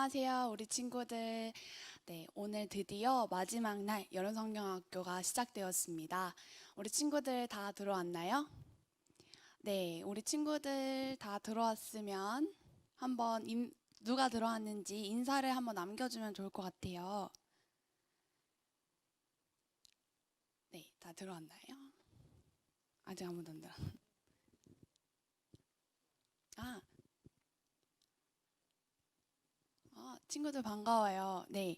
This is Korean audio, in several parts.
안녕하세요, 우리 친구들. 네, 오늘 드디어 마지막 날 여름성경학교가 시작되었습니다. 우리 친구들 다 들어왔나요? 네, 우리 친구들 다 들어왔으면 한번 누가 들어왔는지 인사를 한번 남겨주면 좋을 것 같아요. 네, 다 들어왔나요? 아직 아무도 안 들어. 친구들 반가워요. 네,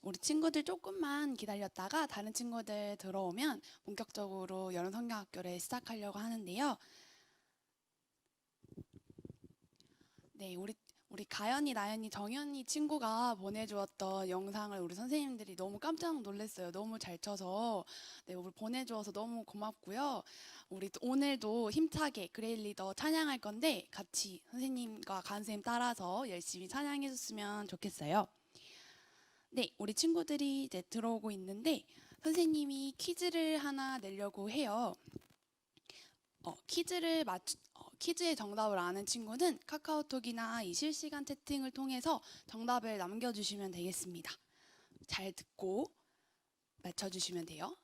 우리 친구들 조금만 기다렸다가 다른 친구들 들어오면 본격적으로 여름성경학교를 시작하려고 하는데요. 네, 우리 가연이, 나연이, 정연이 친구가 보내주었던 영상을 우리 선생님들이 너무 깜짝 놀랐어요. 너무 잘 쳐서. 네, 우리 보내주어서 너무 고맙고요. 우리 오늘도 힘차게 그레일 리더 찬양할 건데 같이 선생님과 가은 선생님 따라서 열심히 찬양해 줬으면 좋겠어요. 네, 우리 친구들이 이제 들어오고 있는데 선생님이 퀴즈를 하나 내려고 해요. 퀴즈의 정답을 아는 친구는 카카오톡이나 이 실시간 채팅을 통해서 정답을 남겨주시면 되겠습니다. 잘 듣고 맞춰주시면 돼요.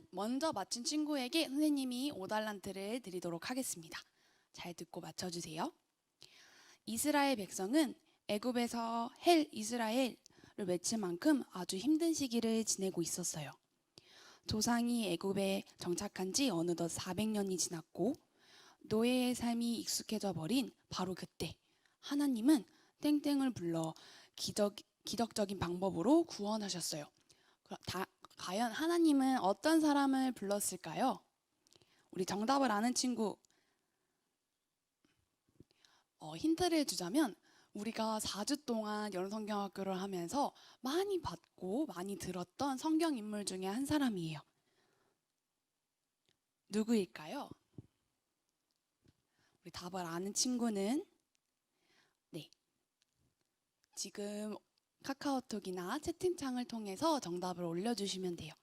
먼저 맞힌 친구에게 선생님이 5달란트를 드리도록 하겠습니다. 잘 듣고 맞춰주세요. 이스라엘 백성은 애굽에서 헬 이스라엘을 외칠 만큼 아주 힘든 시기를 지내고 있었어요. 조상이 애굽에 정착한 지 어느덧 400년이 지났고 노예의 삶이 익숙해져 버린 바로 그때 하나님은 땡땡을 불러 기적적인 방법으로 구원하셨어요. 과연 하나님은 어떤 사람을 불렀을까요? 우리 정답을 아는 친구 힌트를 주자면 우리가 4주 동안 여름성경학교를 하면서 많이 봤고 많이 들었던 성경인물 중에 한 사람이에요. 누구일까요? 우리 답을 아는 친구는 네, 지금 카카오톡이나 채팅창을 통해서 정답을 올려주시면 돼요.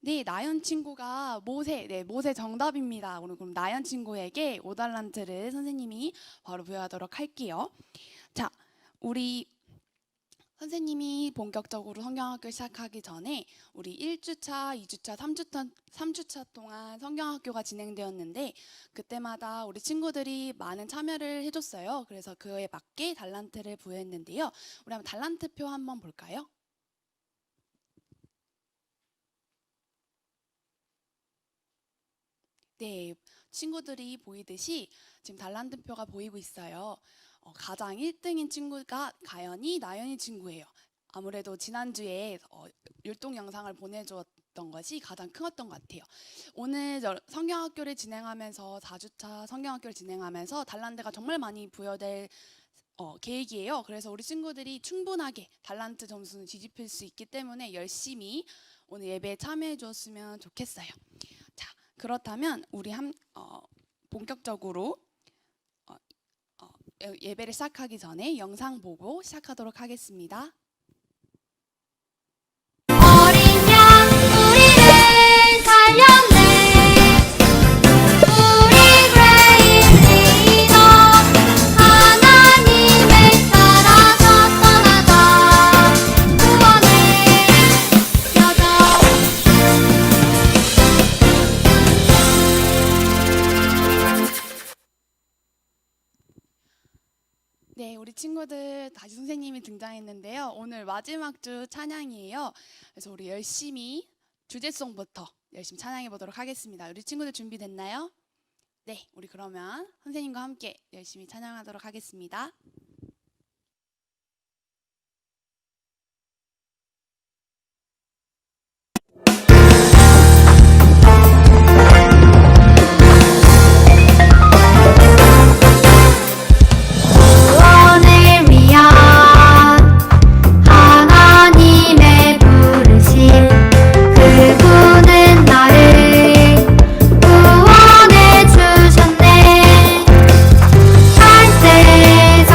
네, 나연 친구가 모세 정답입니다. 그럼 나연 친구에게 5달란트를 선생님이 바로 부여하도록 할게요. 자, 우리 선생님이 본격적으로 성경학교 시작하기 전에 우리 1주차, 2주차, 3주차 동안 성경학교가 진행되었는데 그때마다 우리 친구들이 많은 참여를 해줬어요. 그래서 그에 맞게 달란트를 부여했는데요. 우리 한번 달란트표 한번 볼까요? 네, 친구들이 보이듯이 지금 달란트표가 보이고 있어요. 가장 1등인 친구가 가연이, 나연이 친구예요. 아무래도 지난주에 율동 영상을 보내주었던 것이 가장 크었던 것 같아요. 오늘 성경학교를 진행하면서 4주차 성경학교를 진행하면서 달란트가 정말 많이 부여될 계획이에요. 그래서 우리 친구들이 충분하게 달란트 점수는 뒤집힐 수 있기 때문에 열심히 오늘 예배에 참여해 주었으면 좋겠어요. 자, 그렇다면 우리 본격적으로 예배를 시작하기 전에 영상 보고 시작하도록 하겠습니다. 어린 양 우리를 살렸네. 우리 그레이 리더 하나님의 따라서 떠나가 구원의 여정. 네, 우리 친구들 다시 선생님이 등장했는데요. 오늘 마지막 주 찬양이에요. 그래서 우리 열심히 주제송부터 열심히 찬양해 보도록 하겠습니다. 우리 친구들 준비됐나요? 네, 우리 그러면 선생님과 함께 열심히 찬양하도록 하겠습니다. 구원을 위한 하나님의 부르심. 그분은 나를 구원해 주셨네. 할 세상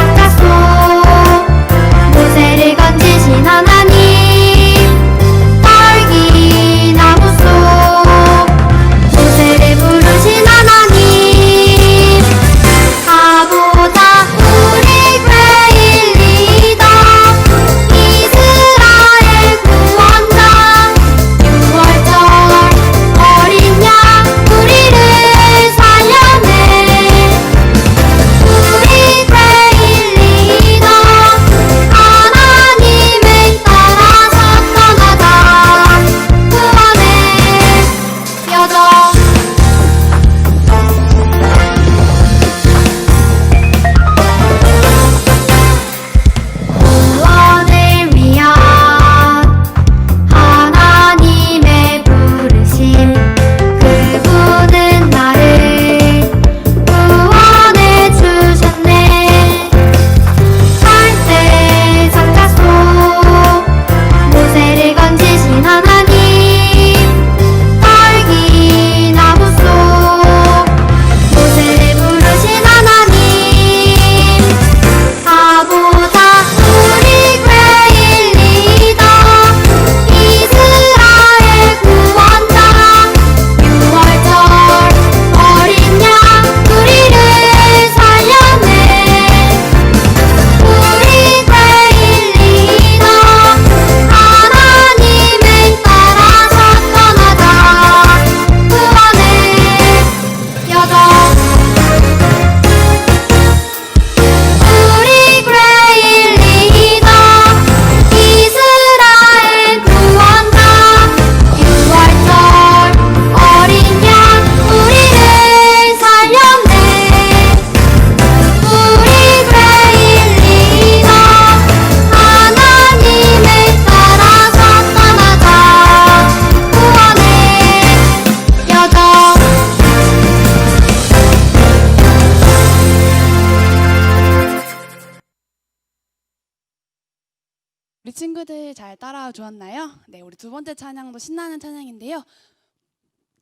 친구들 잘 따라와 주었나요? 네, 우리 두 번째 찬양도 신나는 찬양인데요.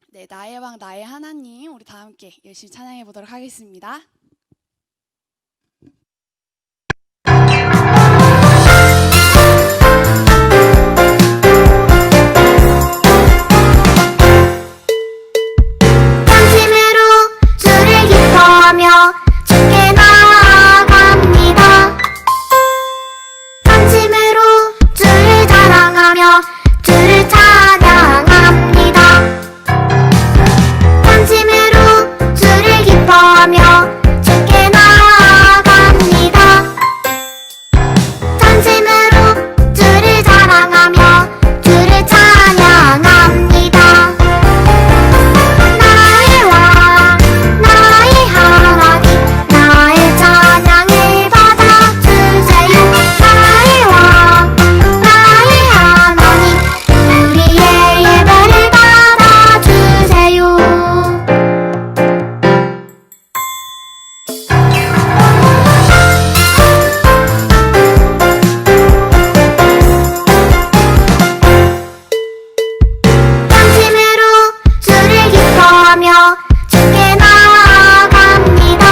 네, 나의 왕 나의 하나님, 우리 다 함께 열심히 찬양해 보도록 하겠습니다. 당신으로 주를 기뻐하며 주께 나아갑니다. 당신으로 주를 자랑하며 주를 찬양합니다. 당신으로 주를 기뻐하며 주께 나아갑니다. 당신으로 주를 자랑하며 주를 찬양합니다. 나의 왕 나의 하나님 나의 찬양을 받아주세요. 나의 왕 나의 하나님 우리의 예배를 받아주세요. 당신으로 주를 기뻐하며 주께 나아갑니다.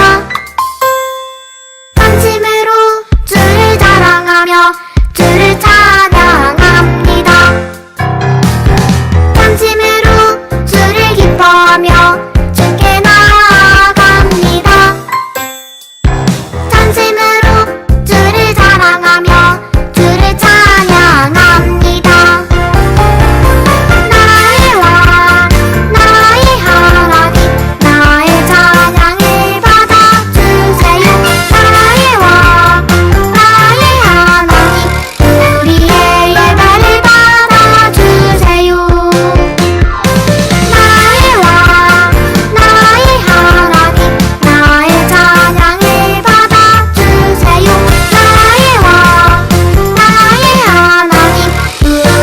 당신으로 주를 자랑하며 주를 찬양합니다. 당신으로 주를 기뻐하며 주께 나아갑니다. 당신으로 주를 자랑하며 주를 찬양합니다. 나의 왕 나의 하나님 나의 찬양을 받아주세요. 나의 왕 나의 하나님 우리의 예배를 받아주세요. 나의 왕 나의 하나님 나의 찬양을 받아주세요. 나의 왕 나의 하나님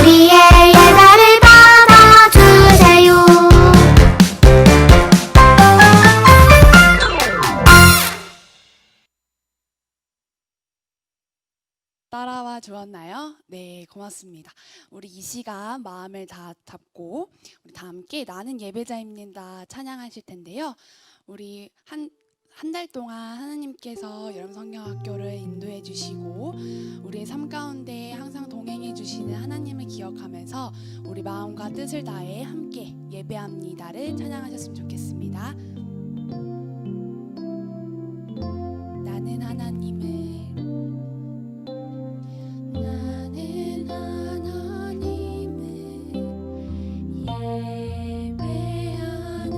우리의 예배를 받아주세요. 따라와 주었나요? 네, 고맙습니다. 우리 이 시간 마음을 다 잡고 우리 다 함께 나는 예배자입니다 찬양하실 텐데요. 우리 한 달 동안 하나님께서 여름 성경학교를 인도해 주시고 우리의 삶 가운데 항상 동행해 주시는 하나님을 기억하면서 우리 마음과 뜻을 다해 함께 예배합니다를 찬양하셨으면 좋겠습니다. 나는 하나님을 나는 하나님을 예배하는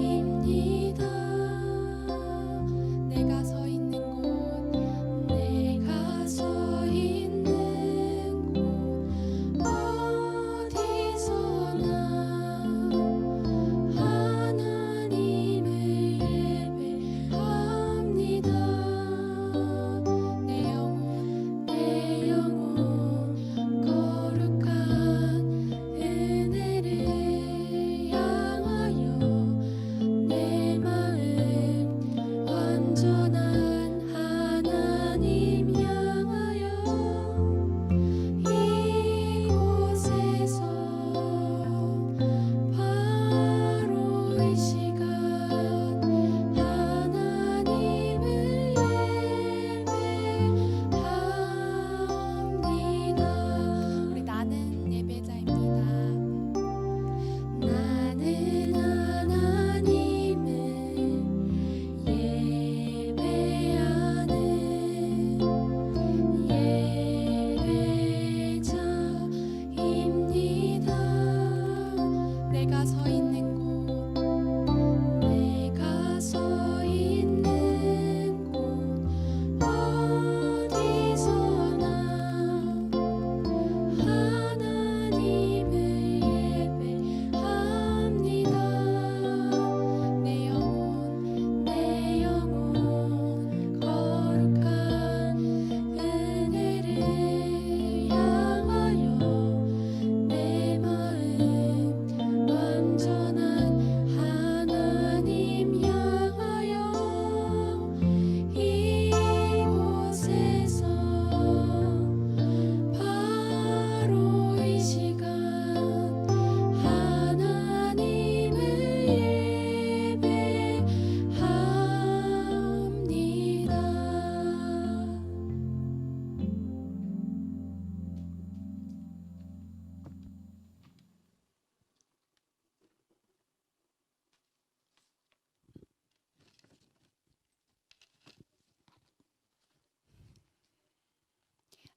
예배자입니다. 내가 서 있는 곳 내가 서 있는 곳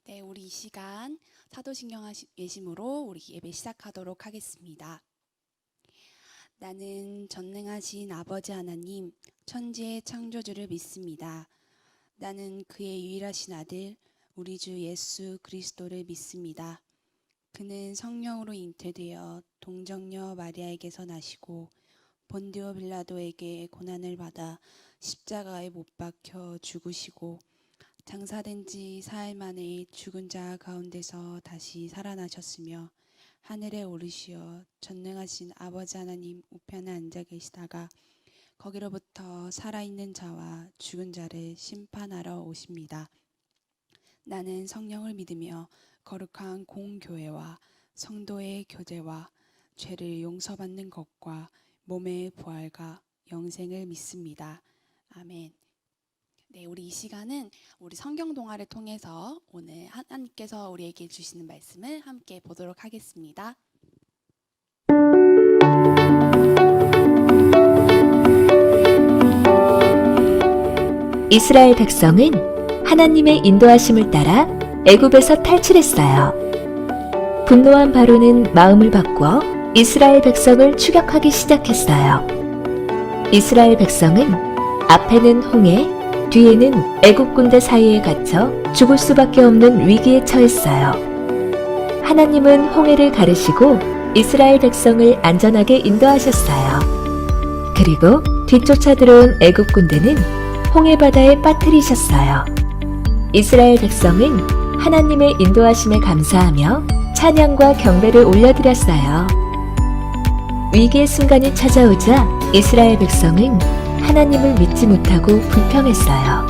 네, 우리 이 시간 사도신경 예심으로 우리 예배 시작하도록 하겠습니다. 나는 전능하신 아버지 하나님, 천지의 창조주를 믿습니다. 나는 그의 유일하신 아들, 우리 주 예수 그리스도를 믿습니다. 그는 성령으로 잉태되어 동정녀 마리아에게서 나시고 본디오 빌라도에게 고난을 받아 십자가에 못 박혀 죽으시고 장사된 지 사흘 만에 죽은 자 가운데서 다시 살아나셨으며 하늘에 오르시어 전능하신 아버지 하나님 우편에 앉아 계시다가 거기로부터 살아있는 자와 죽은 자를 심판하러 오십니다. 나는 성령을 믿으며 거룩한 공교회와 성도의 교제와 죄를 용서받는 것과 몸의 부활과 영생을 믿습니다. 아멘. 네, 우리 이 시간은 우리 성경 동화를 통해서 오늘 하나님께서 우리에게 주시는 말씀을 함께 보도록 하겠습니다. 이스라엘 백성은 하나님의 인도하심을 따라 애굽에서 탈출했어요. 분노한 바로는 마음을 바꾸어 이스라엘 백성을 추격하기 시작했어요. 이스라엘 백성은 앞에는 홍해, 뒤에는 애굽 군대 사이에 갇혀 죽을 수밖에 없는 위기에 처했어요. 하나님은 홍해를 가르시고 이스라엘 백성을 안전하게 인도하셨어요. 그리고 뒤쫓아 들어온 애굽 군대는 홍해 바다에 빠뜨리셨어요. 이스라엘 백성은 하나님의 인도하심에 감사하며 찬양과 경배를 올려드렸어요. 위기의 순간이 찾아오자 이스라엘 백성은 하나님을 믿지 못하고 불평했어요.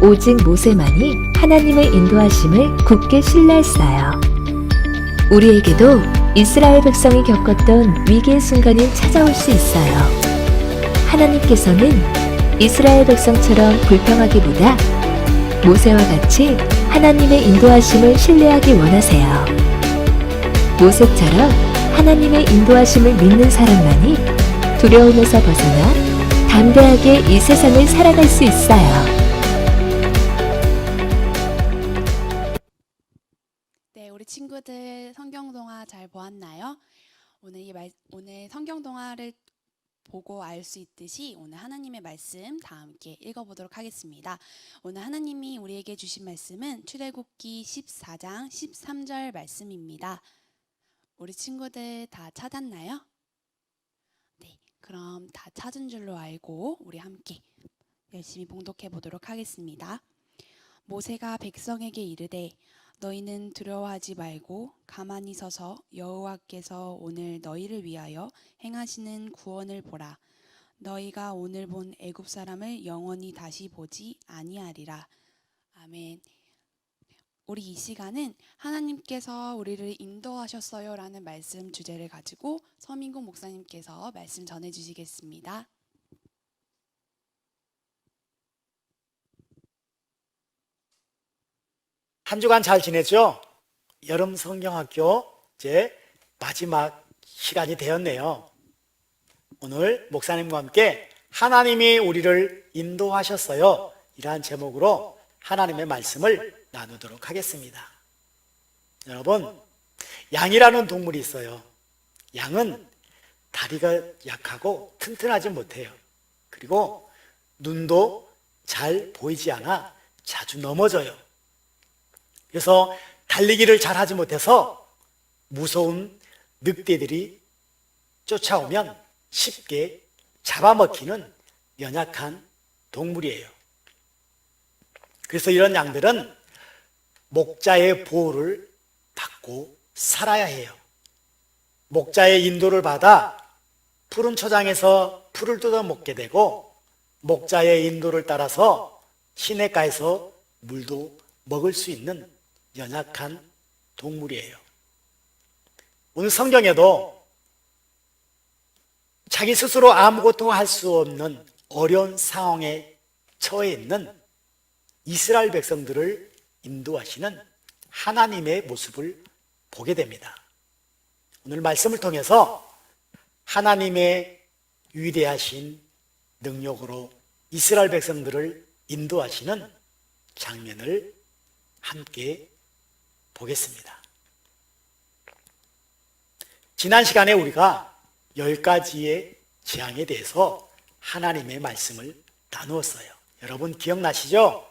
오직 모세만이 하나님의 인도하심을 굳게 신뢰했어요. 우리에게도 이스라엘 백성이 겪었던 위기의 순간이 찾아올 수 있어요. 하나님께서는 이스라엘 백성처럼 불평하기보다 모세와 같이 하나님의 인도하심을 신뢰하기 원하세요. 모세처럼 하나님의 인도하심을 믿는 사람만이 두려움에서 벗어나 담대하게 이 세상을 살아갈 수 있어요. 네, 우리 친구들 성경 동화 잘 보았나요? 오늘 성경 동화를 보고 알 수 있듯이 오늘 하나님의 말씀 다 함께 읽어보도록 하겠습니다. 오늘 하나님이 우리에게 주신 말씀은 출애굽기 14장 13절 말씀입니다. 우리 친구들 다 찾았나요? 네, 그럼 다 찾은 줄로 알고 우리 함께 열심히 봉독해 보도록 하겠습니다. 모세가 백성에게 이르되 너희는 두려워하지 말고 가만히 서서 여호와께서 오늘 너희를 위하여 행하시는 구원을 보라. 너희가 오늘 본 애굽 사람을 영원히 다시 보지 아니하리라. 아멘. 우리 이 시간은 하나님께서 우리를 인도하셨어요 라는 말씀 주제를 가지고 서민국 목사님께서 말씀 전해주시겠습니다. 한 주간 잘 지냈죠? 여름 성경학교 이제 마지막 시간이 되었네요. 오늘 목사님과 함께 하나님이 우리를 인도하셨어요 이러한 제목으로 하나님의 말씀을 나누도록 하겠습니다. 여러분, 양이라는 동물이 있어요. 양은 다리가 약하고 튼튼하지 못해요. 그리고 눈도 잘 보이지 않아 자주 넘어져요. 그래서 달리기를 잘 하지 못해서 무서운 늑대들이 쫓아오면 쉽게 잡아먹히는 연약한 동물이에요. 그래서 이런 양들은 목자의 보호를 받고 살아야 해요. 목자의 인도를 받아 푸른 초장에서 풀을 뜯어 먹게 되고 목자의 인도를 따라서 시냇가에서 물도 먹을 수 있는 연약한 동물이에요. 오늘 성경에도 자기 스스로 아무것도 할 수 없는 어려운 상황에 처해 있는 이스라엘 백성들을 인도하시는 하나님의 모습을 보게 됩니다. 오늘 말씀을 통해서 하나님의 위대하신 능력으로 이스라엘 백성들을 인도하시는 장면을 함께 보겠습니다. 지난 시간에 우리가 10가지의 재앙에 대해서 하나님의 말씀을 나누었어요. 여러분 기억나시죠?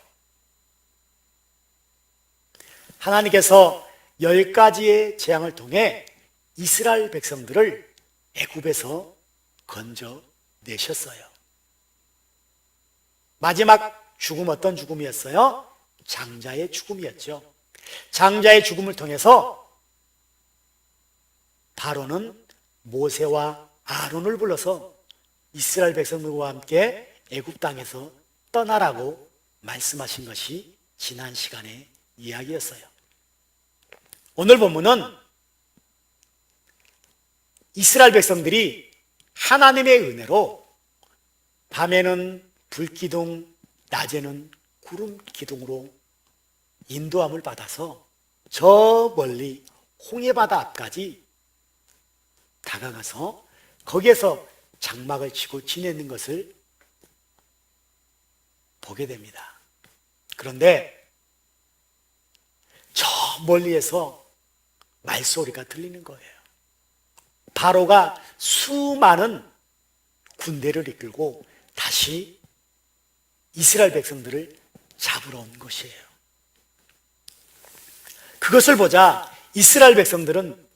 하나님께서 10가지의 재앙을 통해 이스라엘 백성들을 애굽에서 건져내셨어요. 마지막 죽음 어떤 죽음이었어요? 장자의 죽음이었죠. 장자의 죽음을 통해서 바로는 모세와 아론을 불러서 이스라엘 백성들과 함께 애굽 땅에서 떠나라고 말씀하신 것이 지난 시간의 이야기였어요. 오늘 본문은 이스라엘 백성들이 하나님의 은혜로 밤에는 불기둥, 낮에는 구름 기둥으로 인도함을 받아서 저 멀리 홍해바다 앞까지 다가가서 거기에서 장막을 치고 지내는 것을 보게 됩니다. 그런데 저 멀리에서 말소리가 들리는 거예요. 바로가 수많은 군대를 이끌고 다시 이스라엘 백성들을 잡으러 온 것이에요. 그것을 보자 이스라엘 백성들은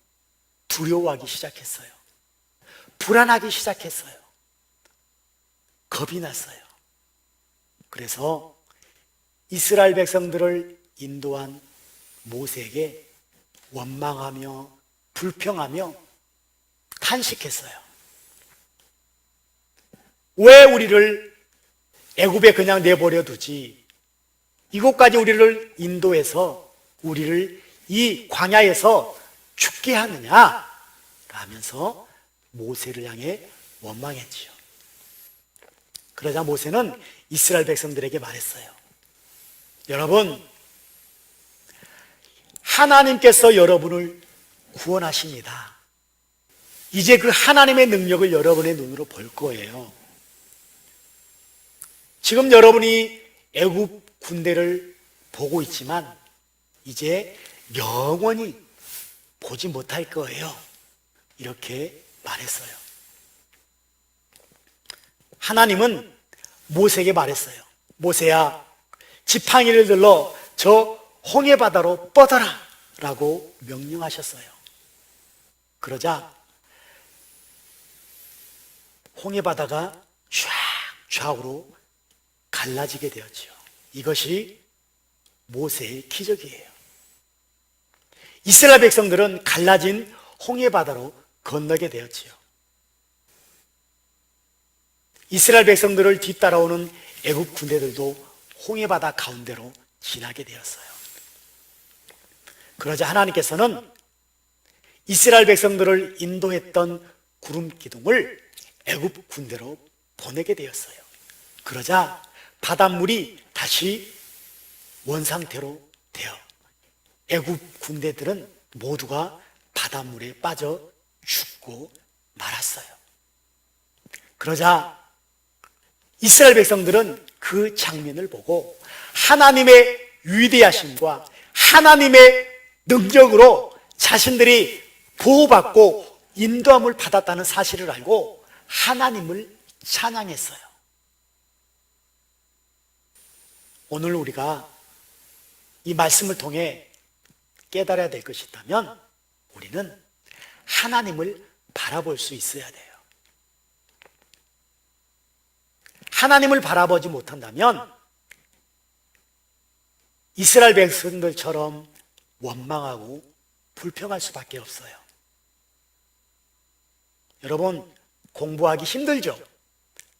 두려워하기 시작했어요. 불안하기 시작했어요. 겁이 났어요. 그래서 이스라엘 백성들을 인도한 모세에게 원망하며 불평하며 탄식했어요. 왜 우리를 애굽에 그냥 내버려 두지? 이곳까지 우리를 인도해서 우리를 이 광야에서 죽게 하느냐? 라면서 모세를 향해 원망했지요. 그러자 모세는 이스라엘 백성들에게 말했어요. 여러분, 하나님께서 여러분을 구원하십니다. 이제 그 하나님의 능력을 여러분의 눈으로 볼 거예요. 지금 여러분이 애굽 군대를 보고 있지만 이제 영원히 보지 못할 거예요. 이렇게 말했어요. 하나님은 모세에게 말했어요. 모세야, 지팡이를 들러 저 홍해바다로 뻗어라 라고 명령하셨어요. 그러자 홍해바다가 좌우로 갈라지게 되었죠. 이것이 모세의 기적이에요. 이스라엘 백성들은 갈라진 홍해바다로 건너게 되었지요. 이스라엘 백성들을 뒤따라오는 애굽 군대들도 홍해바다 가운데로 지나게 되었어요. 그러자 하나님께서는 이스라엘 백성들을 인도했던 구름 기둥을 애굽 군대로 보내게 되었어요. 그러자 바닷물이 다시 원상태로 되어 애굽 군대들은 모두가 바닷물에 빠져 죽고 말았어요. 그러자 이스라엘 백성들은 그 장면을 보고 하나님의 위대하심과 하나님의 능력으로 자신들이 보호받고 인도함을 받았다는 사실을 알고 하나님을 찬양했어요. 오늘 우리가 이 말씀을 통해 깨달아야 될 것이 있다면 우리는 하나님을 바라볼 수 있어야 돼요. 하나님을 바라보지 못한다면 이스라엘 백성들처럼 원망하고 불평할 수밖에 없어요. 여러분, 공부하기 힘들죠?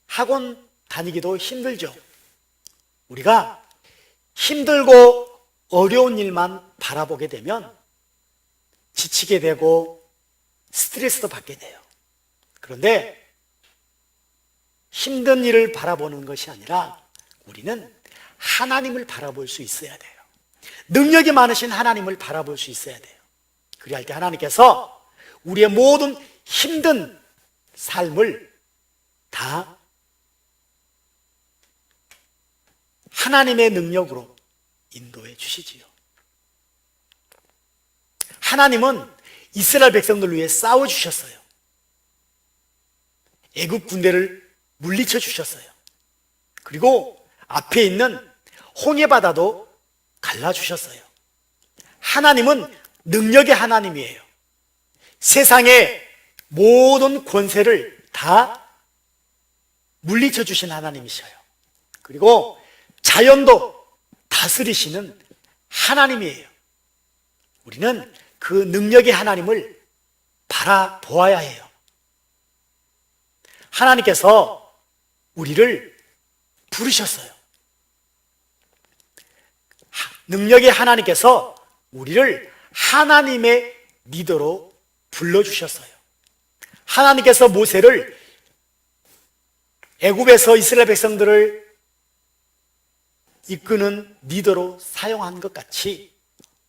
학원 다니기도 힘들죠? 우리가 힘들고 어려운 일만 바라보게 되면 지치게 되고 스트레스도 받게 돼요. 그런데 힘든 일을 바라보는 것이 아니라 우리는 하나님을 바라볼 수 있어야 돼요. 능력이 많으신 하나님을 바라볼 수 있어야 돼요. 그리할 때 하나님께서 우리의 모든 힘든 삶을 다 하나님의 능력으로 인도해 주시지요. 하나님은 이스라엘 백성들을 위해 싸워주셨어요. 애굽 군대를 물리쳐 주셨어요. 그리고 앞에 있는 홍해바다도 갈라주셨어요. 하나님은 능력의 하나님이에요. 세상의 모든 권세를 다 물리쳐 주신 하나님이셔요. 그리고 자연도 다스리시는 하나님이에요. 우리는 그 능력의 하나님을 바라보아야 해요. 하나님께서 우리를 부르셨어요. 능력의 하나님께서 우리를 하나님의 리더로 불러주셨어요. 하나님께서 모세를 애굽에서 이스라엘 백성들을 이끄는 리더로 사용한 것 같이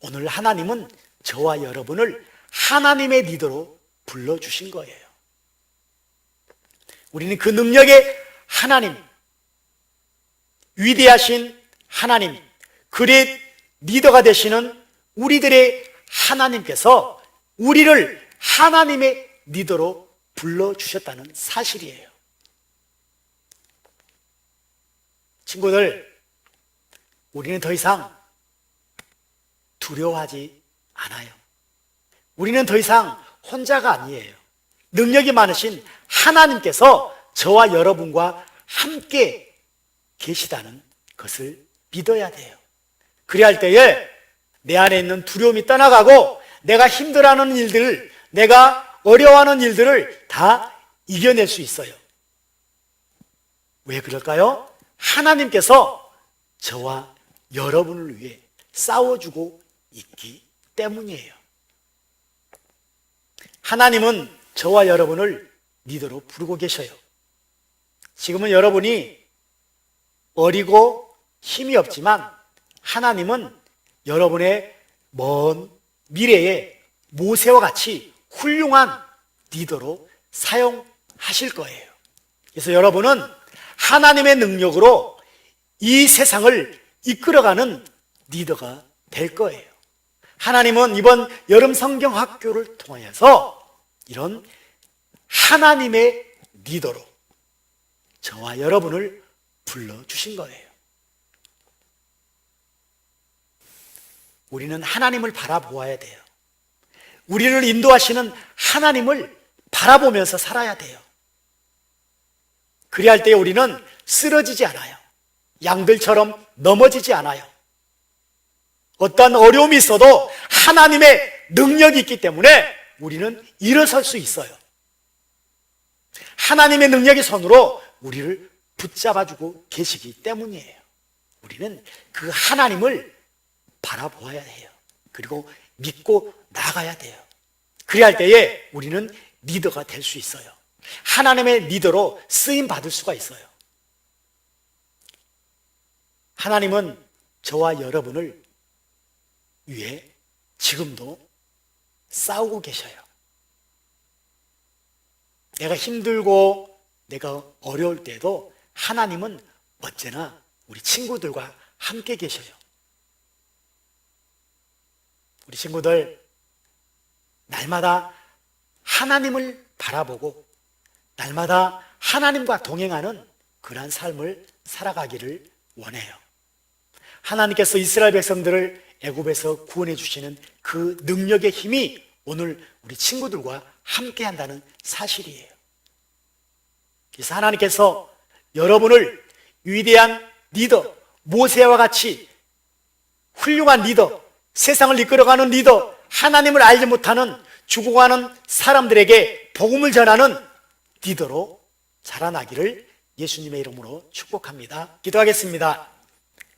오늘 하나님은 저와 여러분을 하나님의 리더로 불러주신 거예요. 우리는 그 능력의 하나님, 위대하신 하나님, 그의 리더가 되시는 우리들의 하나님께서 우리를 하나님의 리더로 불러주셨다는 사실이에요. 친구들, 우리는 더 이상 두려워하지 않아요. 우리는 더 이상 혼자가 아니에요. 능력이 많으신 하나님께서 저와 여러분과 함께 계시다는 것을 믿어야 돼요. 그래야 할 때에 내 안에 있는 두려움이 떠나가고 내가 힘들어하는 일들을, 내가 어려워하는 일들을 다 이겨낼 수 있어요. 왜 그럴까요? 하나님께서 저와 여러분을 위해 싸워주고 있기 때문이에요. 하나님은 저와 여러분을 리더로 부르고 계셔요. 지금은 여러분이 어리고 힘이 없지만 하나님은 여러분의 먼 미래에 모세와 같이 훌륭한 리더로 사용하실 거예요. 그래서 여러분은 하나님의 능력으로 이 세상을 이끌어가는 리더가 될 거예요. 하나님은 이번 여름 성경 학교를 통해서 이런 하나님의 리더로 저와 여러분을 불러주신 거예요. 우리는 하나님을 바라보아야 돼요. 우리를 인도하시는 하나님을 바라보면서 살아야 돼요. 그래야 할 때 우리는 쓰러지지 않아요. 양들처럼 넘어지지 않아요. 어떤 어려움이 있어도 하나님의 능력이 있기 때문에 우리는 일어설 수 있어요. 하나님의 능력의 손으로 우리를 붙잡아주고 계시기 때문이에요. 우리는 그 하나님을 바라보아야 해요. 그리고 믿고 나가야 돼요. 그래야 할 때에 우리는 리더가 될 수 있어요. 하나님의 리더로 쓰임 받을 수가 있어요. 하나님은 저와 여러분을 위해 지금도 싸우고 계셔요. 내가 힘들고 내가 어려울 때도 하나님은 언제나 우리 친구들과 함께 계셔요. 우리 친구들, 날마다 하나님을 바라보고 날마다 하나님과 동행하는 그러한 삶을 살아가기를 원해요. 하나님께서 이스라엘 백성들을 애굽에서 구원해 주시는 그 능력의 힘이 오늘 우리 친구들과 함께 한다는 사실이에요. 그래서 하나님께서 여러분을 위대한 리더, 모세와 같이 훌륭한 리더, 세상을 이끌어가는 리더, 하나님을 알지 못하는 죽어가는 사람들에게 복음을 전하는 리더로 자라나기를 예수님의 이름으로 축복합니다. 기도하겠습니다.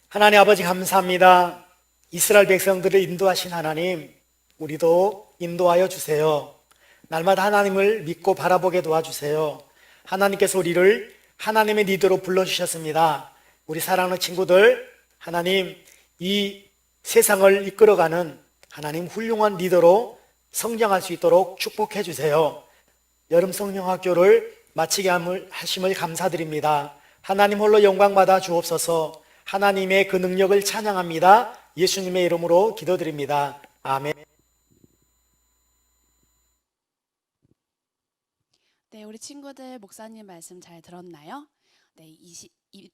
하나님 아버지 감사합니다. 이스라엘 백성들을 인도하신 하나님, 우리도 인도하여 주세요. 날마다 하나님을 믿고 바라보게 도와주세요. 하나님께서 우리를 하나님의 리더로 불러주셨습니다. 우리 사랑하는 친구들, 하나님 이 세상을 이끌어가는 하나님 훌륭한 리더로 성장할 수 있도록 축복해 주세요. 여름 성령학교를 마치게 하심을 감사드립니다. 하나님 홀로 영광 받아 주옵소서. 하나님의 그 능력을 찬양합니다. 예수님의 이름으로 기도드립니다. 아멘. 네, 우리 친구들 목사님 말씀 잘 들었나요? 네,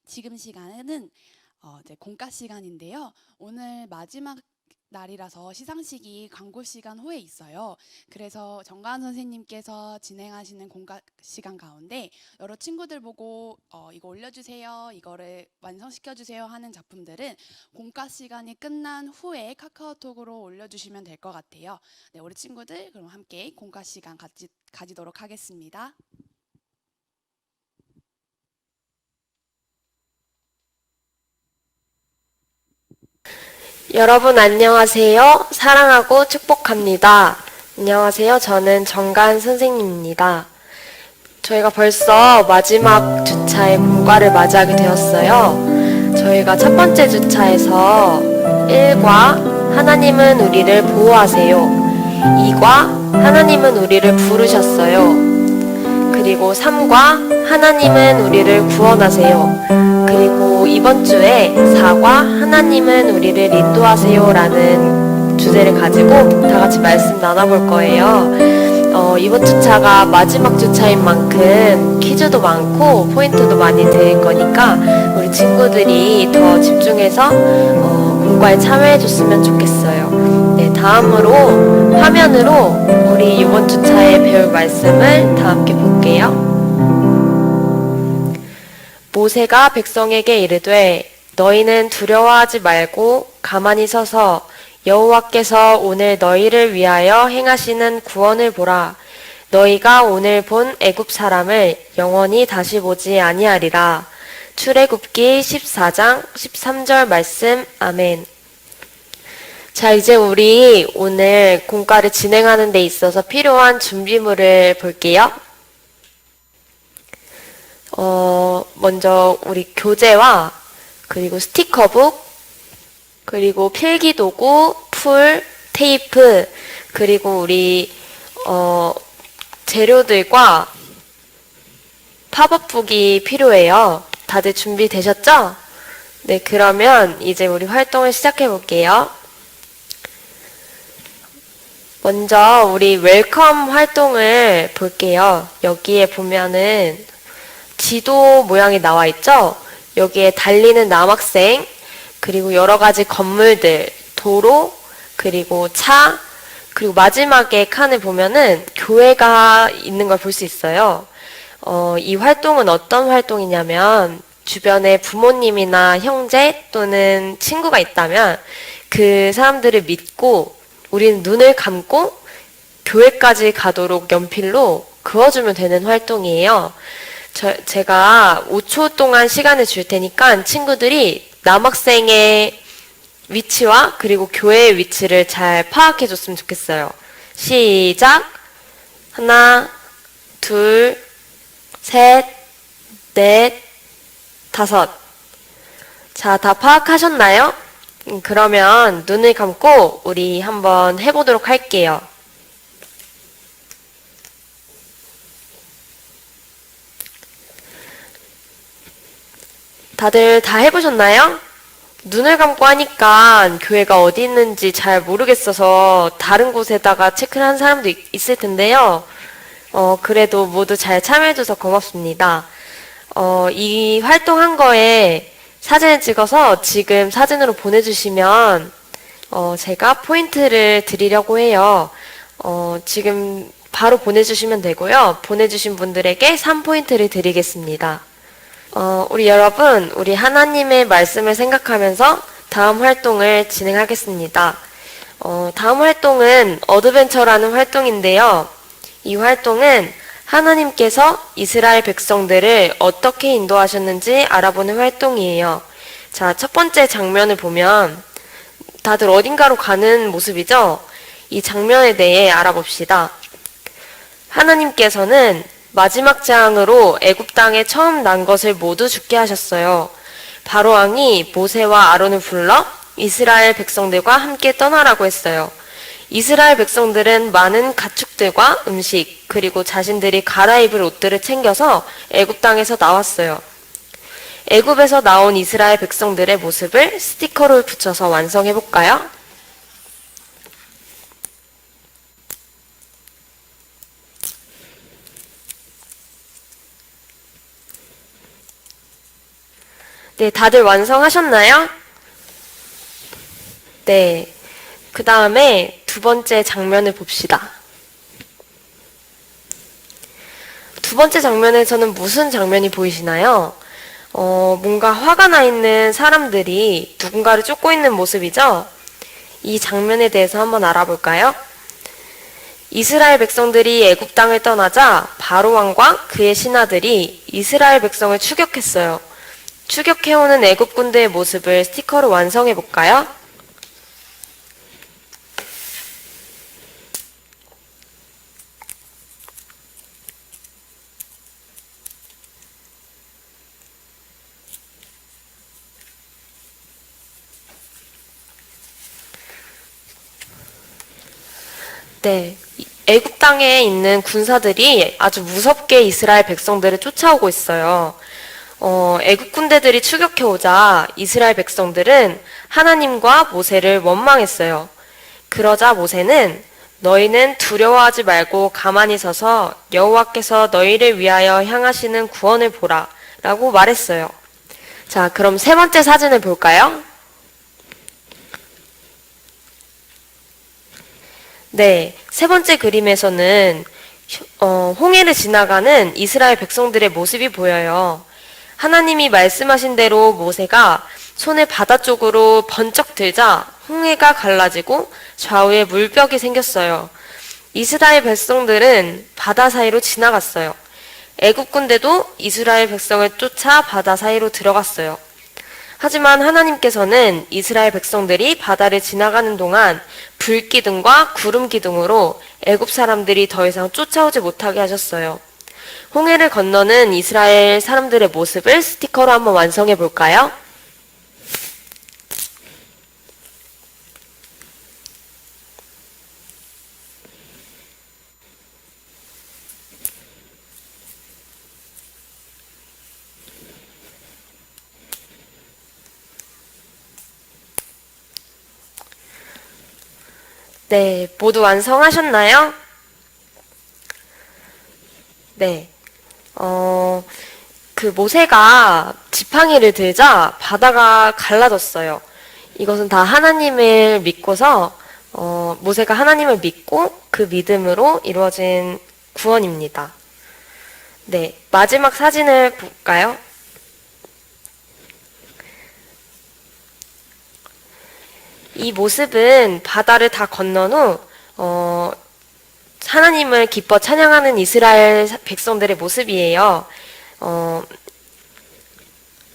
지금 시간에는 이제 공과 시간인데요. 오늘 마지막 날이라서 시상식이 광고 시간 후에 있어요. 그래서 정가은 선생님께서 진행하시는 공과 시간 가운데 여러 친구들 보고 이거 올려주세요, 이거를 완성시켜주세요 하는 작품들은 공과 시간이 끝난 후에 카카오톡으로 올려주시면 될 것 같아요. 네, 우리 친구들 그럼 함께 공과 시간 가지도록 하겠습니다. 여러분 안녕하세요. 사랑하고 축복합니다. 안녕하세요. 저는 정가은 선생님입니다. 저희가 벌써 마지막 주차의 공과를 맞이하게 되었어요. 저희가 첫 번째 주차에서 1과 하나님은 우리를 보호하세요. 2과 하나님은 우리를 부르셨어요. 그리고 3과 하나님은 우리를 구원하세요. 그리고 이번 주에 4과 하나님은 우리를 인도하세요 라는 주제를 가지고 다 같이 말씀 나눠볼 거예요. 이번 주차가 마지막 주차인 만큼 퀴즈도 많고 포인트도 많이 드릴 거니까 우리 친구들이 더 집중해서 공과에 참여해 줬으면 좋겠어요. 네, 다음으로 화면으로 우리 이번 주차에 배울 말씀을 다 함께 볼게요. 모세가 백성에게 이르되 너희는 두려워하지 말고 가만히 서서 여호와께서 오늘 너희를 위하여 행하시는 구원을 보라. 너희가 오늘 본 애굽 사람을 영원히 다시 보지 아니하리라. 출애굽기 14장 13절 말씀. 아멘. 자, 이제 우리 오늘 공과를 진행하는 데 있어서 필요한 준비물을 볼게요. 먼저 우리 교재와 그리고 스티커북 그리고 필기도구, 풀, 테이프 그리고 우리 재료들과 팝업북이 필요해요. 다들 준비되셨죠? 네, 그러면 이제 우리 활동을 시작해 볼게요. 먼저 우리 웰컴 활동을 볼게요. 여기에 보면은 지도 모양이 나와 있죠? 여기에 달리는 남학생, 그리고 여러 가지 건물들, 도로, 그리고 차, 그리고 마지막에 칸을 보면은 교회가 있는 걸 볼 수 있어요. 이 활동은 어떤 활동이냐면 주변에 부모님이나 형제 또는 친구가 있다면 그 사람들을 믿고 우리는 눈을 감고 교회까지 가도록 연필로 그어주면 되는 활동이에요. 제가 5초 동안 시간을 줄 테니까 친구들이 남학생의 위치와 그리고 교회의 위치를 잘 파악해 줬으면 좋겠어요. 시작! 하나, 둘, 셋, 넷, 다섯. 자, 다 파악하셨나요? 그러면 눈을 감고 우리 한번 해보도록 할게요. 다들 다 해보셨나요? 눈을 감고 하니까 교회가 어디 있는지 잘 모르겠어서 다른 곳에다가 체크를 한 사람도 있을 텐데요. 그래도 모두 잘 참여해줘서 고맙습니다. 이 활동한 거에 사진을 찍어서 지금 사진으로 보내주시면 제가 포인트를 드리려고 해요. 지금 바로 보내주시면 되고요. 보내주신 분들에게 3포인트를 드리겠습니다. 우리 여러분, 우리 하나님의 말씀을 생각하면서 다음 활동을 진행하겠습니다. 다음 활동은 어드벤처라는 활동인데요. 이 활동은 하나님께서 이스라엘 백성들을 어떻게 인도하셨는지 알아보는 활동이에요. 자, 첫 번째 장면을 보면 다들 어딘가로 가는 모습이죠? 이 장면에 대해 알아봅시다. 하나님께서는 마지막 재앙으로 애굽 땅에 처음 난 것을 모두 죽게 하셨어요. 바로 왕이 모세와 아론을 불러 이스라엘 백성들과 함께 떠나라고 했어요. 이스라엘 백성들은 많은 가축들과 음식 그리고 자신들이 갈아입을 옷들을 챙겨서 애굽 땅에서 나왔어요. 애굽에서 나온 이스라엘 백성들의 모습을 스티커로 붙여서 완성해 볼까요? 네, 다들 완성하셨나요? 네. 그 다음에 두 번째 장면을 봅시다. 두 번째 장면에서는 무슨 장면이 보이시나요? 뭔가 화가 나 있는 사람들이 누군가를 쫓고 있는 모습이죠? 이 장면에 대해서 한번 알아볼까요? 이스라엘 백성들이 애굽 땅을 떠나자 바로 왕과 그의 신하들이 이스라엘 백성을 추격했어요. 추격해오는 애굽 군대의 모습을 스티커로 완성해 볼까요? 네, 애굽 땅에 있는 군사들이 아주 무섭게 이스라엘 백성들을 쫓아오고 있어요. 애굽 군대들이 추격해오자 이스라엘 백성들은 하나님과 모세를 원망했어요. 그러자 모세는 너희는 두려워하지 말고 가만히 서서 여호와께서 너희를 위하여 향하시는 구원을 보라 라고 말했어요. 자, 그럼 세 번째 사진을 볼까요? 네, 세 번째 그림에서는 홍해를 지나가는 이스라엘 백성들의 모습이 보여요. 하나님이 말씀하신 대로 모세가 손을 바다 쪽으로 번쩍 들자 홍해가 갈라지고 좌우에 물벽이 생겼어요. 이스라엘 백성들은 바다 사이로 지나갔어요. 애굽 군대도 이스라엘 백성을 쫓아 바다 사이로 들어갔어요. 하지만 하나님께서는 이스라엘 백성들이 바다를 지나가는 동안 불기둥과 구름기둥으로 애굽 사람들이 더 이상 쫓아오지 못하게 하셨어요. 홍해를 건너는 이스라엘 사람들의 모습을 스티커로 한번 완성해 볼까요? 네, 모두 완성하셨나요? 네. 그 모세가 지팡이를 들자 바다가 갈라졌어요. 이것은 다 하나님을 믿고서, 모세가 하나님을 믿고 그 믿음으로 이루어진 구원입니다. 네, 마지막 사진을 볼까요? 이 모습은 바다를 다 건넌 후, 하나님을 기뻐 찬양하는 이스라엘 백성들의 모습이에요.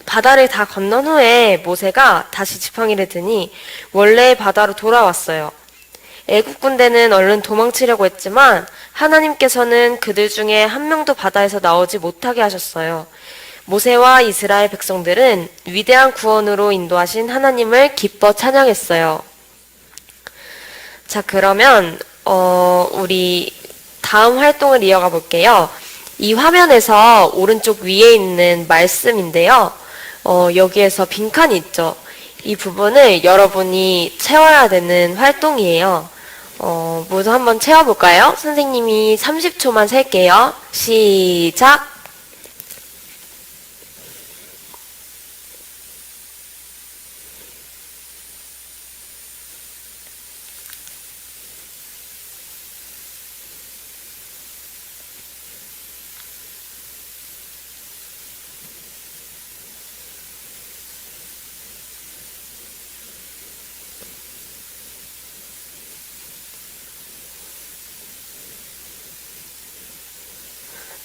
바다를 다 건넌 후에 모세가 다시 지팡이를 드니 원래의 바다로 돌아왔어요. 애굽 군대는 얼른 도망치려고 했지만 하나님께서는 그들 중에 한 명도 바다에서 나오지 못하게 하셨어요. 모세와 이스라엘 백성들은 위대한 구원으로 인도하신 하나님을 기뻐 찬양했어요. 자, 그러면 우리 다음 활동을 이어가 볼게요. 이 화면에서 오른쪽 위에 있는 말씀인데요. 여기에서 빈칸이 있죠. 이 부분을 여러분이 채워야 되는 활동이에요. 모두 한번 채워볼까요? 선생님이 30초만 셀게요. 시작!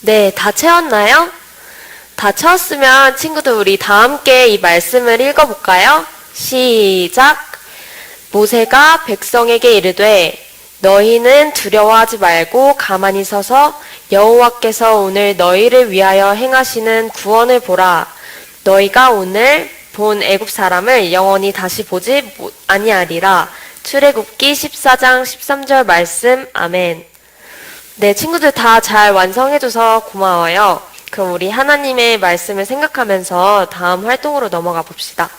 네, 다 채웠나요? 다 채웠으면 친구들 우리 다 함께 이 말씀을 읽어볼까요? 시작! 모세가 백성에게 이르되 너희는 두려워하지 말고 가만히 서서 여호와께서 오늘 너희를 위하여 행하시는 구원을 보라. 너희가 오늘 본 애굽 사람을 영원히 다시 보지 아니하리라. 출애굽기 14장 13절 말씀. 아멘. 네, 친구들 다 잘 완성해줘서 고마워요. 그럼 우리 하나님의 말씀을 생각하면서 다음 활동으로 넘어가 봅시다.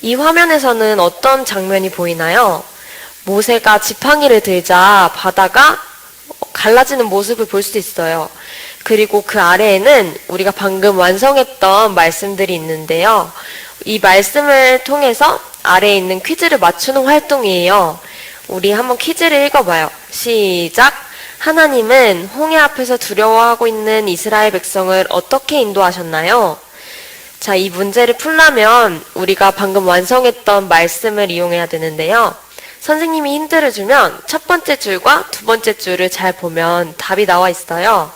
이 화면에서는 어떤 장면이 보이나요? 모세가 지팡이를 들자 바다가 갈라지는 모습을 볼 수 있어요. 그리고 그 아래에는 우리가 방금 완성했던 말씀들이 있는데요. 이 말씀을 통해서 아래에 있는 퀴즈를 맞추는 활동이에요. 우리 한번 퀴즈를 읽어봐요. 시작! 하나님은 홍해 앞에서 두려워하고 있는 이스라엘 백성을 어떻게 인도하셨나요? 자, 이 문제를 풀려면 우리가 방금 완성했던 말씀을 이용해야 되는데요. 선생님이 힌트를 주면 첫 번째 줄과 두 번째 줄을 잘 보면 답이 나와 있어요.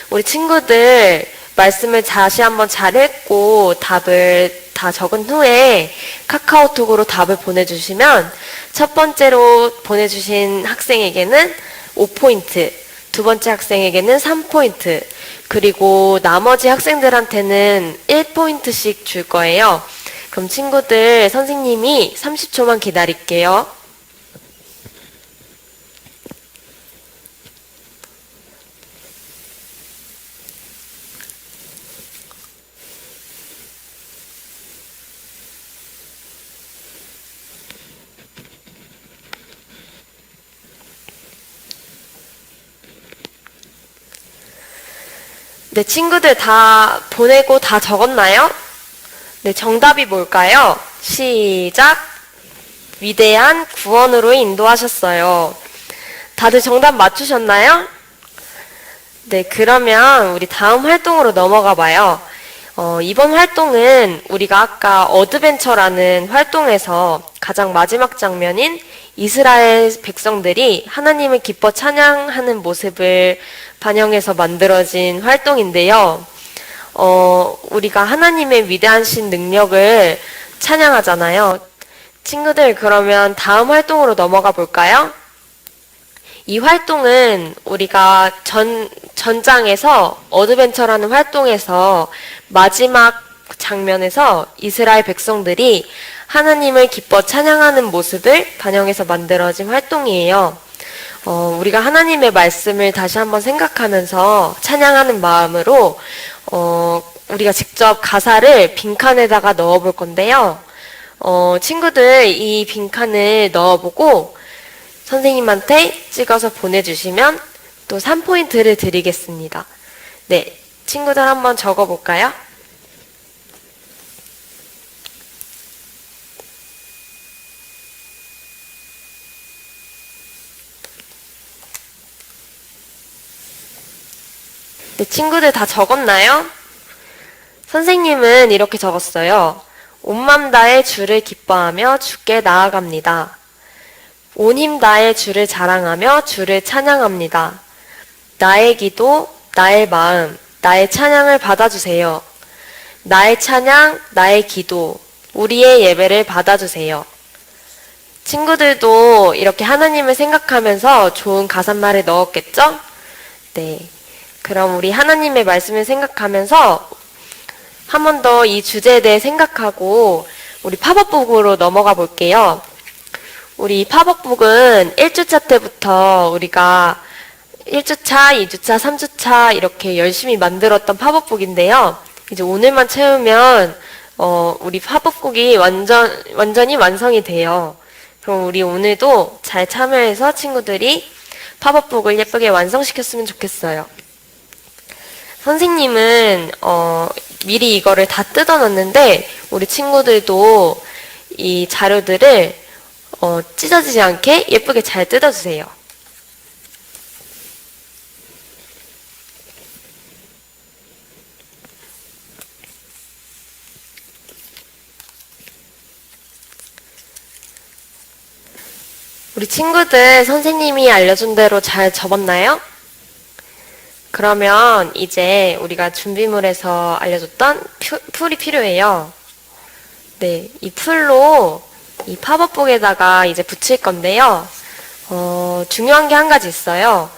우리 친구들 말씀을 다시 한번 잘 읽고 답을 다 적은 후에 카카오톡으로 답을 보내주시면 첫 번째로 보내주신 학생에게는 5포인트, 두 번째 학생에게는 3포인트, 그리고 나머지 학생들한테는 1포인트씩 줄 거예요. 그럼 친구들, 선생님이 30초만 기다릴게요. 네, 친구들 다 보내고 다 적었나요? 네, 정답이 뭘까요? 시작! 위대한 구원으로 인도하셨어요. 다들 정답 맞추셨나요? 네, 그러면 우리 다음 활동으로 넘어가 봐요. 이번 활동은 우리가 아까 어드벤처라는 활동에서 가장 마지막 장면인 이스라엘 백성들이 하나님을 기뻐 찬양하는 모습을 반영해서 만들어진 활동인데요. 우리가 하나님의 위대하신 능력을 찬양하잖아요. 친구들, 그러면 다음 활동으로 넘어가 볼까요? 이 활동은 우리가 전장에서 어드벤처라는 활동에서 마지막 장면에서 이스라엘 백성들이 하나님을 기뻐 찬양하는 모습을 반영해서 만들어진 활동이에요. 우리가 하나님의 말씀을 다시 한번 생각하면서 찬양하는 마음으로 우리가 직접 가사를 빈칸에다가 넣어볼 건데요. 친구들 이 빈칸을 넣어보고 선생님한테 찍어서 보내주시면 또 3포인트를 드리겠습니다. 네, 친구들 한번 적어볼까요? 네, 친구들 다 적었나요? 선생님은 이렇게 적었어요. 온 맘 다해 주를 기뻐하며 주께 나아갑니다. 온 힘 다해 주를 자랑하며 주를 찬양합니다. 나의 기도, 나의 마음, 나의 찬양을 받아주세요. 나의 찬양, 나의 기도, 우리의 예배를 받아주세요. 친구들도 이렇게 하나님을 생각하면서 좋은 가사말을 넣었겠죠? 네. 그럼 우리 하나님의 말씀을 생각하면서 한 번 더 이 주제에 대해 생각하고 우리 팝업북으로 넘어가 볼게요. 우리 팝업북은 1주차 때부터 우리가 1주차, 2주차, 3주차 이렇게 열심히 만들었던 팝업북인데요. 이제 오늘만 채우면 우리 팝업북이 완전히 완성이 돼요. 그럼 우리 오늘도 잘 참여해서 친구들이 팝업북을 예쁘게 완성시켰으면 좋겠어요. 선생님은 미리 이거를 다 뜯어놨는데 우리 친구들도 이 자료들을 찢어지지 않게 예쁘게 잘 뜯어주세요. 우리 친구들 선생님이 알려준 대로 잘 접었나요? 그러면 이제 우리가 준비물에서 알려줬던 풀이 필요해요. 네, 이 풀로 이 팝업북에다가 이제 붙일 건데요. 중요한 게 한 가지 있어요.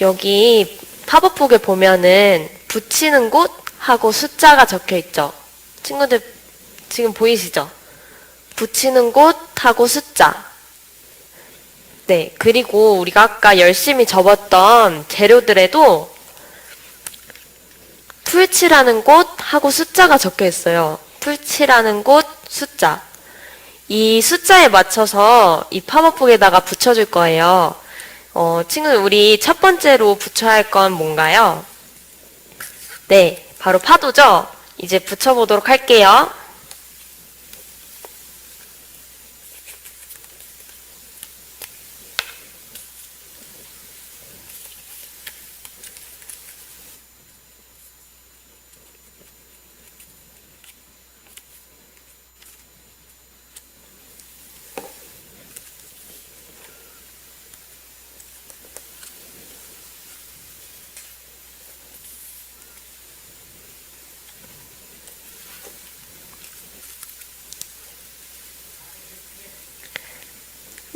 여기 팝업북에 보면은 붙이는 곳하고 숫자가 적혀 있죠. 친구들 지금 보이시죠? 붙이는 곳하고 숫자. 네, 그리고 우리가 아까 열심히 접었던 재료들에도 풀칠하는 곳하고 숫자가 적혀 있어요. 풀칠하는 곳, 숫자. 이 숫자에 맞춰서 이 팝업북에다가 붙여줄 거예요. 친구들, 우리 첫 번째로 붙여야 할 건 뭔가요? 네, 바로 파도죠? 이제 붙여보도록 할게요.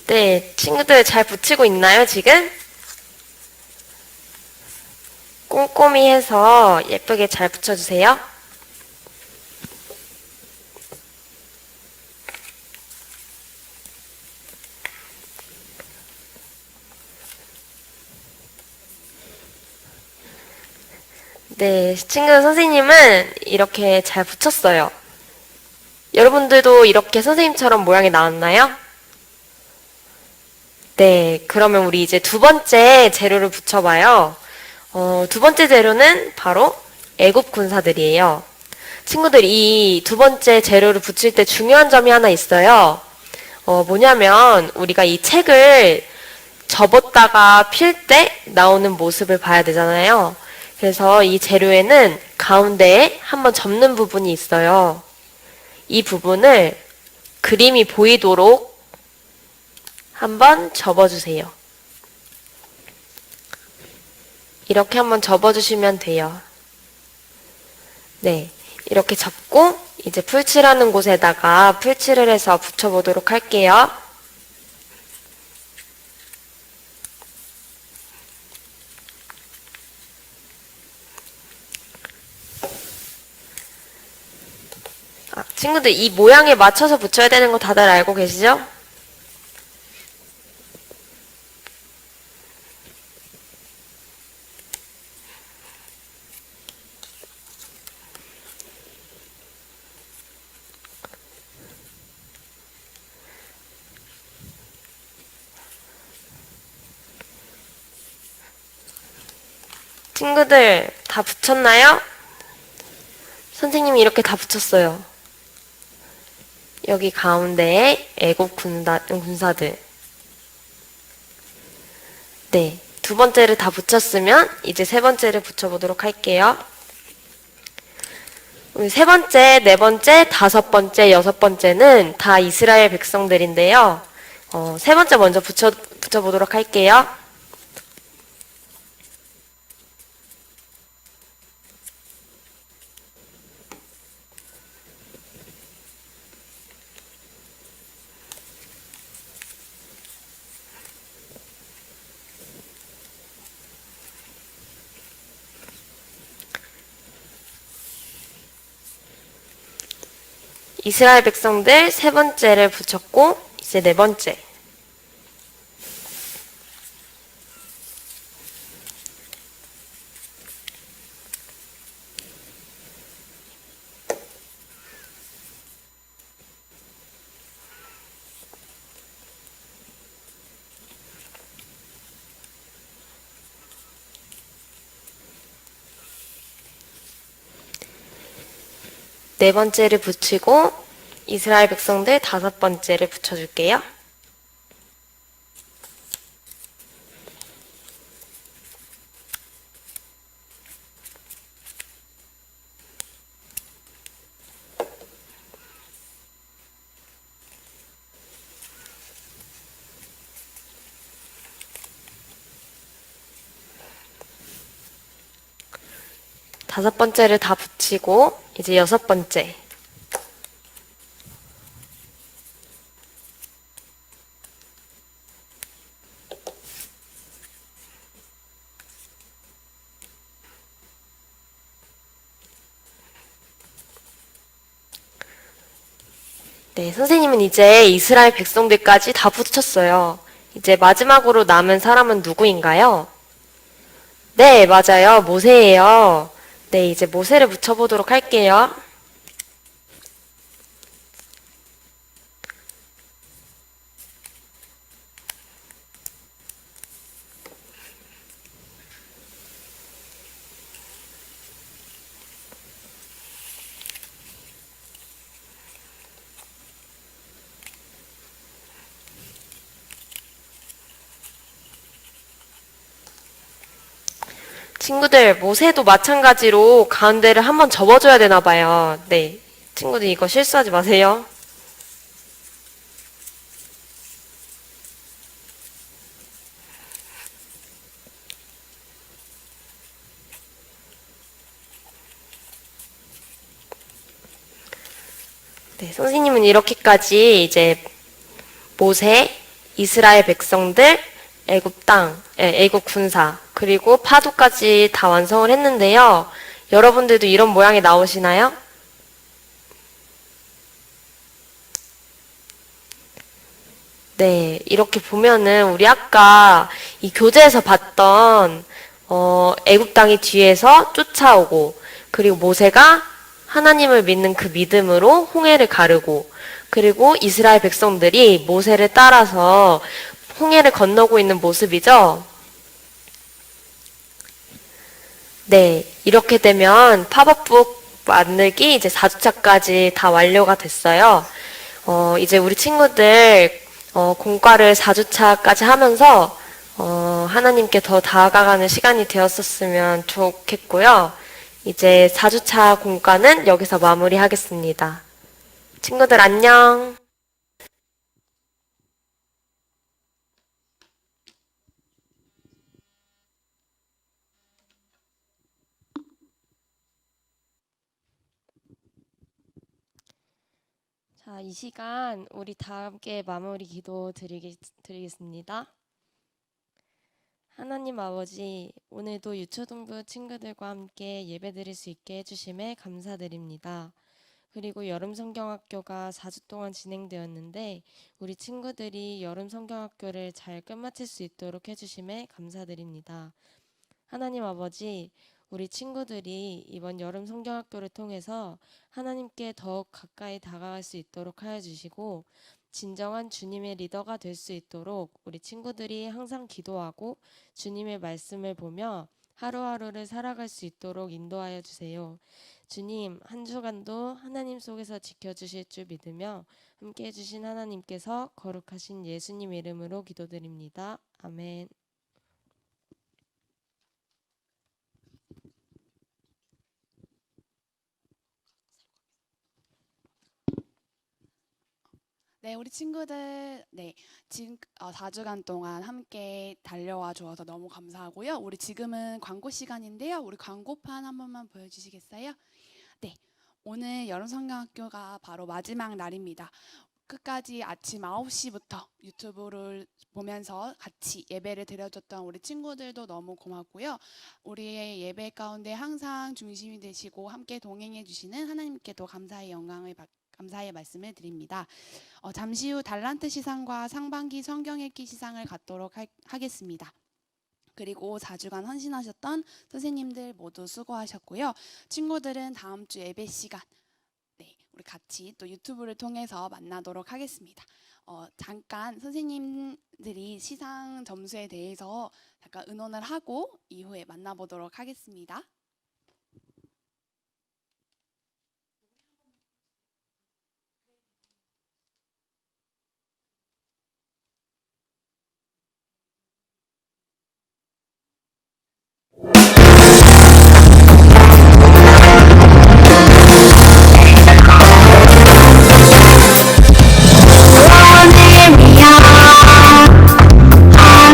네, 친구들 잘 붙이고 있나요, 지금? 꼼꼼히 해서 예쁘게 잘 붙여주세요. 네, 친구 선생님은 이렇게 잘 붙였어요. 여러분들도 이렇게 선생님처럼 모양이 나왔나요? 네, 그러면 우리 이제 두 번째 재료를 붙여봐요. 두 번째 재료는 바로 애굽 군사들이에요. 친구들, 이 두 번째 재료를 붙일 때 중요한 점이 하나 있어요. 뭐냐면 우리가 이 책을 접었다가 필 때 나오는 모습을 봐야 되잖아요. 그래서 이 재료에는 가운데에 한번 접는 부분이 있어요. 이 부분을 그림이 보이도록 한번 접어주세요. 이렇게 한번 접어주시면 돼요. 네, 이렇게 접고 이제 풀칠하는 곳에다가 풀칠을 해서 붙여보도록 할게요. 친구들 이 모양에 맞춰서 붙여야 되는 거 다들 알고 계시죠? 친구들 다 붙였나요? 선생님이 이렇게 다 붙였어요. 여기 가운데에 애국 군사들. 네, 두 번째를 다 붙였으면 이제 세 번째를 붙여보도록 할게요. 우리 세 번째, 네 번째, 다섯 번째, 여섯 번째는 다 이스라엘 백성들인데요. 세 번째 먼저 붙여보도록 할게요. 이스라엘 백성들 세 번째를 붙였고 이제 네 번째. 네 번째를 붙이고 이스라엘 백성들 다섯 번째를 붙여줄게요. 다섯 번째를 다 붙이고 이제 여섯 번째. 네, 선생님은 이제 이스라엘 백성들까지 다 붙였어요. 이제 마지막으로 남은 사람은 누구인가요? 네, 맞아요. 모세예요. 네, 이제 모세를 붙여보도록 할게요. 친구들, 모세도 마찬가지로 가운데를 한번 접어줘야 되나 봐요. 네. 친구들 이거 실수하지 마세요. 네, 선생님은 이렇게까지 이제 모세, 이스라엘 백성들, 애굽 땅, 애굽 군사, 그리고 파도까지 다 완성을 했는데요. 여러분들도 이런 모양이 나오시나요? 네, 이렇게 보면은 우리 아까 이 교재에서 봤던 애굽 땅이 뒤에서 쫓아오고, 그리고 모세가 하나님을 믿는 그 믿음으로 홍해를 가르고, 그리고 이스라엘 백성들이 모세를 따라서 홍해를 건너고 있는 모습이죠. 네, 이렇게 되면 팝업북 만들기 이제 4주차까지 다 완료가 됐어요. 이제 우리 친구들 공과를 4주차까지 하면서 하나님께 더 다가가는 시간이 되었었으면 좋겠고요. 이제 4주차 공과는 여기서 마무리하겠습니다. 친구들 안녕. 자, 이 시간 우리 다 함께 마무리 기도 드리겠습니다. 하나님 아버지, 오늘도 유초등부 친구들과 함께 예배드릴 수 있게 해주심에 감사드립니다. 그리고 여름 성경학교가 4주 동안 진행되었는데 우리 친구들이 여름 성경학교를 잘 끝마칠 수 있도록 해주심에 감사드립니다. 하나님 아버지, 우리 친구들이 이번 여름 성경학교를 통해서 하나님께 더욱 가까이 다가갈 수 있도록 하여 주시고 진정한 주님의 리더가 될 수 있도록 우리 친구들이 항상 기도하고 주님의 말씀을 보며 하루하루를 살아갈 수 있도록 인도하여 주세요. 주님, 한 주간도 하나님 속에서 지켜주실 줄 믿으며 함께 해주신 하나님께서 거룩하신 예수님 이름으로 기도드립니다. 아멘. 네, 우리 친구들, 네, 지금 4주간 동안 함께 달려와 주어서 너무 감사하고요. 우리 지금은 광고 시간인데요. 우리 광고판 한 번만 보여주시겠어요? 네, 오늘 여름성경학교가 바로 마지막 날입니다. 끝까지 아침 9시부터 유튜브를 보면서 같이 예배를 드려줬던 우리 친구들도 너무 고맙고요. 우리의 예배 가운데 항상 중심이 되시고 함께 동행해 주시는 하나님께도 감사의 말씀을 드립니다. 잠시 후 달란트 시상과 상반기 성경 읽기 시상을 갖도록 하겠습니다. 그리고 4주간 헌신하셨던 선생님들 모두 수고하셨고요. 친구들은 다음 주 예배 시간 우리 같이 또 유튜브를 통해서 만나도록 하겠습니다. 잠깐 선생님들이 시상 점수에 대해서 잠깐 의논을 하고 이후에 만나보도록 하겠습니다.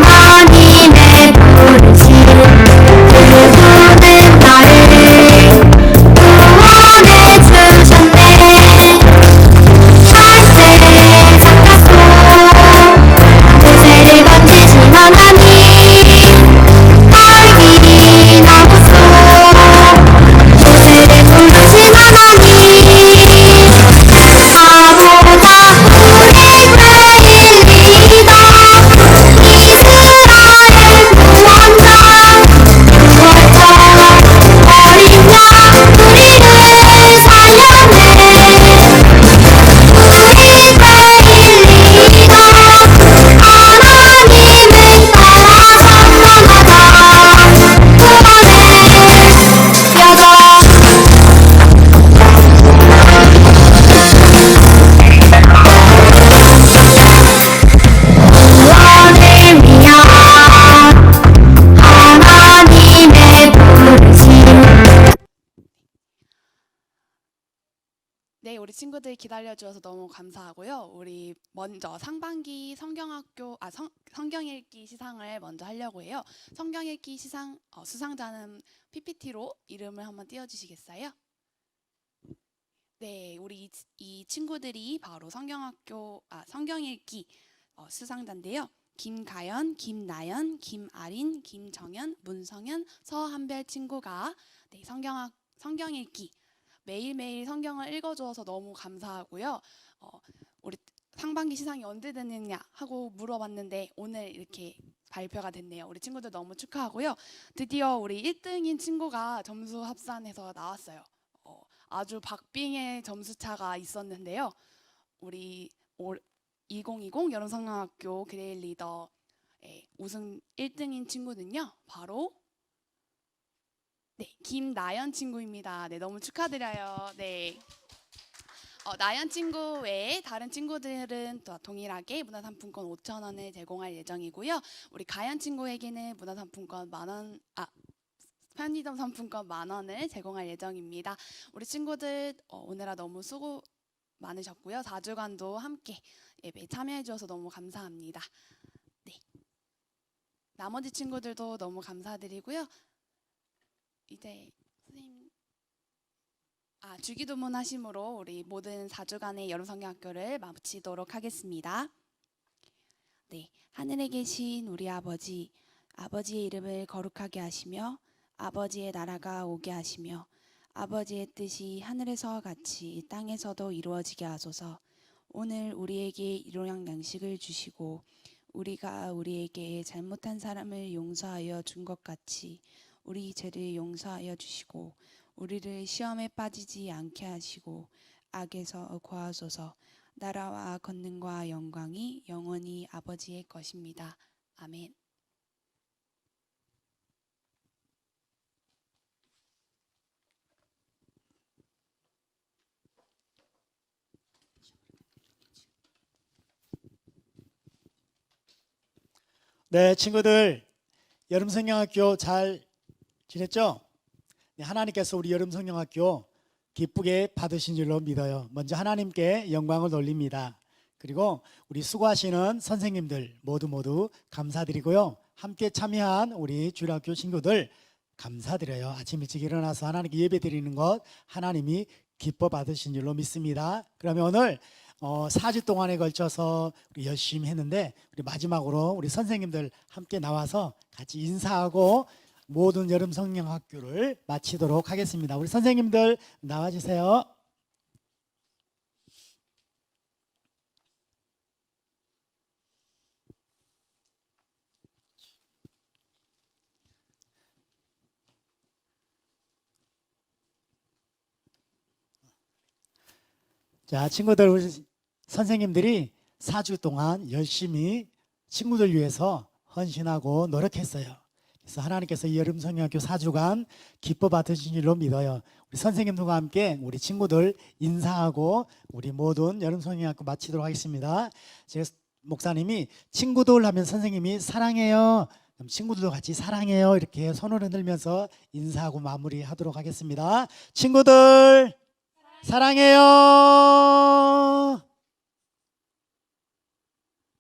하나님의 부르심 그분은 친구들 기다려주셔서 너무 감사하고요. 우리 먼저 상반기 성경 읽기 시상을 먼저 하려고 해요. 성경 읽기 시상 수상자는 PPT로 이름을 한번 띄워주시겠어요? 네, 우리 이 친구들이 바로 성경 읽기 수상자인데요. 김가연, 김나연, 김아린, 김정연, 문성현, 서한별 친구가 네, 성경 읽기 매일매일 성경을 읽어주어서 너무 감사하고요. 우리 상반기 시상이 언제 되느냐 하고 물어봤는데 오늘 이렇게 발표가 됐네요. 우리 친구들 너무 축하하고요. 드디어 우리 1등인 친구가 점수 합산해서 나왔어요. 아주 박빙의 점수차가 있었는데요. 우리 2020 여름성경학교 그레일 리더 우승 1등인 친구는요. 바로 네, 김나연 친구입니다. 네, 너무 축하드려요. 네. 나연 친구 외에 다른 친구들은 또 동일하게 문화상품권 5,000원을 제공할 예정이고요. 우리 가연 친구에게는 문화상품권 편의점 상품권 10,000원을 제공할 예정입니다. 우리 친구들 오늘아 너무 수고 많으셨고요. 4주간도 함께 예배에 참여해 주셔서 너무 감사합니다. 네. 나머지 친구들도 너무 감사드리고요. 이제 선생님 주기도문 하심으로 우리 모든 4주간의 여름성경학교를 마치도록 하겠습니다. 네, 하늘에 계신 우리 아버지, 아버지의 이름을 거룩하게 하시며 아버지의 나라가 오게 하시며 아버지의 뜻이 하늘에서와 같이 땅에서도 이루어지게 하소서. 오늘 우리에게 일용할 양식을 주시고 우리가 우리에게 잘못한 사람을 용서하여 준 것 같이 우리 죄를 용서하여 주시고 우리를 시험에 빠지지 않게 하시고 악에서 구하소서. 나라와 권능과 영광이 영원히 아버지의 것입니다. 아멘. 네, 친구들 여름성경학교 잘 지냈죠? 네, 하나님께서 우리 여름성경학교 기쁘게 받으신 줄로 믿어요. 먼저 하나님께 영광을 돌립니다. 그리고 우리 수고하시는 선생님들 모두 감사드리고요. 함께 참여한 우리 주일학교 친구들 감사드려요. 아침 일찍 일어나서 하나님께 예배 드리는 것 하나님이 기뻐 받으신 줄로 믿습니다. 그러면 오늘 4주 동안에 걸쳐서 우리 열심히 했는데 우리 마지막으로 우리 선생님들 함께 나와서 같이 인사하고 모든 여름 성경학교를 마치도록 하겠습니다. 우리 선생님들 나와주세요. 자, 친구들, 우리 선생님들이 4주 동안 열심히 친구들 위해서 헌신하고 노력했어요. 그래서 하나님께서 이 여름성경학교 4주간 기뻐 받으신 줄로 믿어요. 우리 선생님들과 함께 우리 친구들 인사하고 우리 모든 여름성경학교 마치도록 하겠습니다. 제 목사님이 친구들 하면 선생님이 사랑해요. 그럼 친구들도 같이 사랑해요. 이렇게 손을 흔들면서 인사하고 마무리하도록 하겠습니다. 친구들 사랑해요.